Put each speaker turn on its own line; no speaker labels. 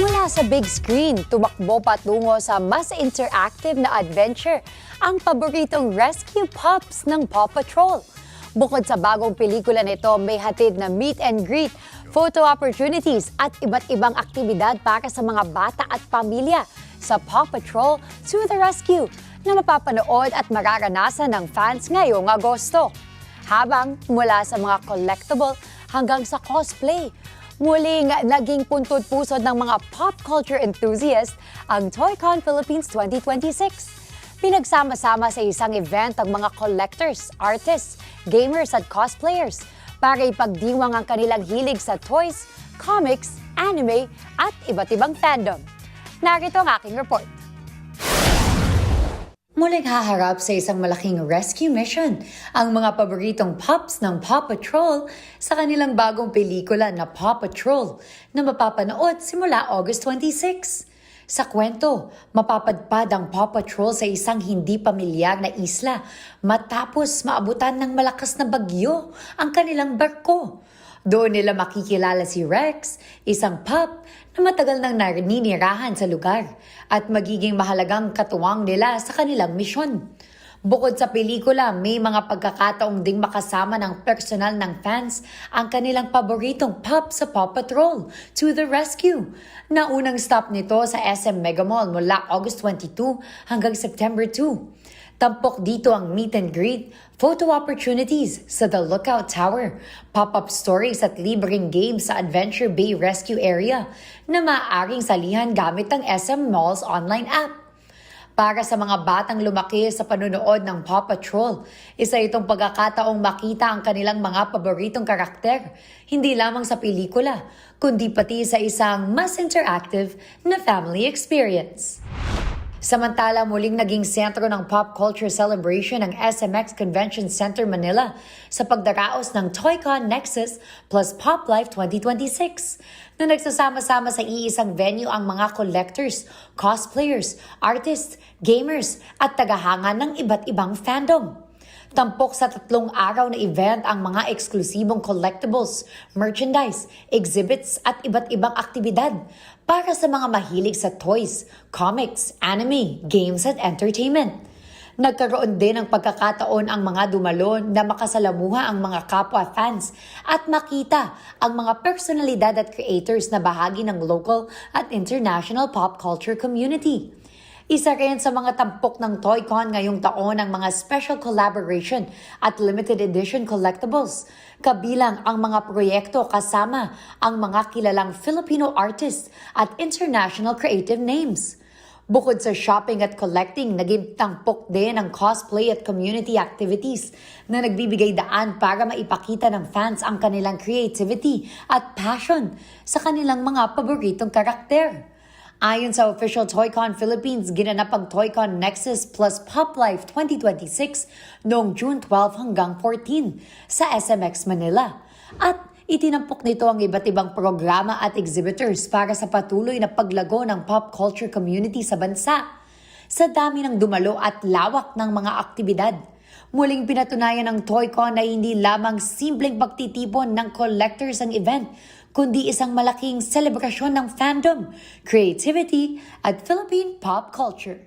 Mula sa big screen, tumakbo patungo sa mas interactive na adventure ang paboritong rescue pups ng Paw Patrol. Bukod sa bagong pelikula nito, may hatid na meet and greet, photo opportunities at iba't ibang aktibidad para sa mga bata at pamilya sa Paw Patrol to the Rescue na mapapanood at mararanasan ng fans ngayong Agosto. Habang mula sa mga collectible hanggang sa cosplay, muling naging puntod-pusod ng mga pop culture enthusiast ang ToyCon Philippines 2026. Pinagsama-sama sa isang event ang mga collectors, artists, gamers at cosplayers para ipagdiwang ang kanilang hilig sa toys, comics, anime at iba't ibang fandom. Narito ang aking report. Muling haharap sa isang malaking rescue mission ang mga paboritong pups ng Paw Patrol sa kanilang bagong pelikula na Paw Patrol na mapapanood simula August 26. Sa kwento, mapapadpad ang Paw Patrol sa isang hindi pamilyar na isla matapos maabutan ng malakas na bagyo ang kanilang barko. Doon nila makikilala si Rex, isang pup na matagal nang naninirahan sa lugar at magiging mahalagang katuwang nila sa kanilang misyon. Bukod sa pelikula, may mga pagkakataong ding makasama ng personal ng fans ang kanilang paboritong pup sa Paw Patrol to the Rescue. Naunang stop nito sa SM Mega Mall mula August 22 hanggang September 2. Tampok dito ang meet and greet, photo opportunities sa The Lookout Tower, pop-up stories at libreng games sa Adventure Bay Rescue Area na maaaring salihan gamit ang SM Mall's online app. Para sa mga batang lumaki sa panunood ng Paw Patrol, isa itong pagkakataong makita ang kanilang mga paboritong karakter, hindi lamang sa pelikula, kundi pati sa isang mas interactive na family experience. Samantala, muling naging sentro ng pop culture celebration ang SMX Convention Center Manila sa pagdaraos ng ToyCon Nexus plus Pop Life 2026 na nagsasama-sama sa iisang venue ang mga collectors, cosplayers, artists, gamers at tagahanga ng iba't ibang fandom. Tampok sa 3 araw na event ang mga eksklusibong collectibles, merchandise, exhibits at iba't ibang aktibidad para sa mga mahilig sa toys, comics, anime, games at entertainment. Nagkaroon din ng pagkakataon ang mga dumalo na makasalamuha ang mga kapwa fans at makita ang mga personalidad at creators na bahagi ng local at international pop culture community. Isa rin sa mga tampok ng ToyCon ngayong taon ang mga special collaboration at limited edition collectibles. Kabilang ang mga proyekto kasama ang mga kilalang Filipino artists at international creative names. Bukod sa shopping at collecting, naging tampok din ang cosplay at community activities na nagbibigay daan para maipakita ng fans ang kanilang creativity at passion sa kanilang mga paboritong karakter. Ayon sa official ToyCon Philippines, ginanap ang ToyCon Nexus plus Pop Life 2026 noong June 12 hanggang 14 sa SMX Manila. At itinampok nito ang iba't ibang programa at exhibitors para sa patuloy na paglago ng pop culture community sa bansa. Sa dami ng dumalo at lawak ng mga aktibidad, muling pinatunayan ng ToyCon na hindi lamang simpleng pagtitipon ng collectors ang event, kundi isang malaking selebrasyon ng fandom, creativity at Philippine pop culture.